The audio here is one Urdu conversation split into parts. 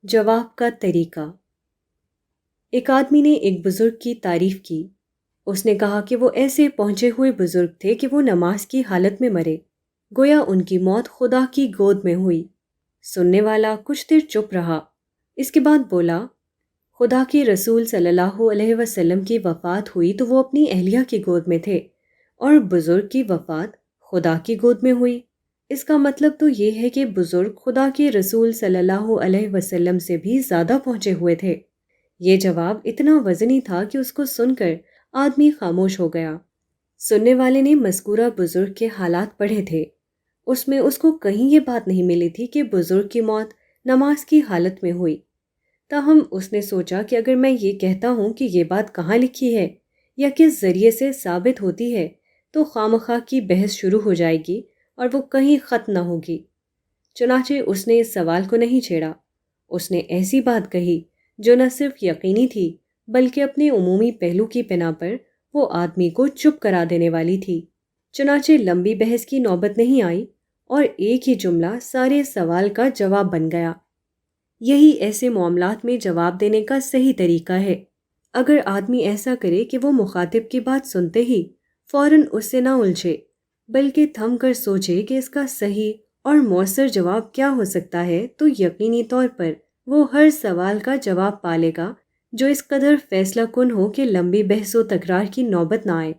جواب کا طریقہ۔ ایک آدمی نے ایک بزرگ کی تعریف کی۔ اس نے کہا کہ وہ ایسے پہنچے ہوئے بزرگ تھے کہ وہ نماز کی حالت میں مرے، گویا ان کی موت خدا کی گود میں ہوئی۔ سننے والا کچھ دیر چپ رہا، اس کے بعد بولا، خدا کے رسول صلی اللہ علیہ وسلم کی وفات ہوئی تو وہ اپنی اہلیہ کی گود میں تھے، اور بزرگ کی وفات خدا کی گود میں ہوئی۔ اس کا مطلب تو یہ ہے کہ بزرگ خدا کے رسول صلی اللہ علیہ وسلم سے بھی زیادہ پہنچے ہوئے تھے۔ یہ جواب اتنا وزنی تھا کہ اس کو سن کر آدمی خاموش ہو گیا۔ سننے والے نے مذکورہ بزرگ کے حالات پڑھے تھے۔ اس میں اس کو کہیں یہ بات نہیں ملی تھی کہ بزرگ کی موت نماز کی حالت میں ہوئی۔ تاہم اس نے سوچا کہ اگر میں یہ کہتا ہوں کہ یہ بات کہاں لکھی ہے یا کس ذریعے سے ثابت ہوتی ہے تو خواہ کی بحث شروع ہو جائے گی اور وہ کہیں ختم نہ ہوگی۔ چنانچہ اس نے اس سوال کو نہیں چھیڑا۔ اس نے ایسی بات کہی جو نہ صرف یقینی تھی بلکہ اپنے عمومی پہلو کی بنا پر وہ آدمی کو چپ کرا دینے والی تھی۔ چنانچہ لمبی بحث کی نوبت نہیں آئی اور ایک ہی جملہ سارے سوال کا جواب بن گیا۔ یہی ایسے معاملات میں جواب دینے کا صحیح طریقہ ہے۔ اگر آدمی ایسا کرے کہ وہ مخاطب کی بات سنتے ہی فوراً اس سے نہ الجھے بلکہ تھم کر سوچے کہ اس کا صحیح اور مؤثر جواب کیا ہو سکتا ہے، تو یقینی طور پر وہ ہر سوال کا جواب پالے گا جو اس قدر فیصلہ کن ہو کہ لمبی بحث و تکرار کی نوبت نہ آئے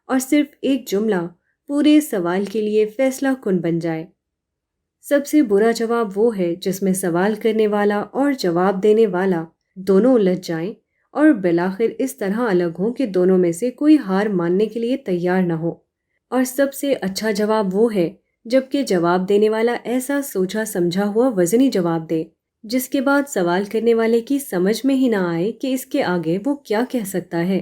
اور صرف ایک جملہ پورے سوال کے لیے فیصلہ کن بن جائے۔ سب سے برا جواب وہ ہے جس میں سوال کرنے والا اور جواب دینے والا دونوں الجھ جائیں اور بالآخر اس طرح الگ ہوں کہ دونوں میں سے کوئی ہار ماننے کے لیے تیار نہ ہو۔ اور سب سے اچھا جواب وہ ہے جبکہ جواب دینے والا ایسا سوچا سمجھا ہوا وزنی جواب دے جس کے بعد سوال کرنے والے کی سمجھ میں ہی نہ آئے کہ اس کے آگے وہ کیا کہہ سکتا ہے۔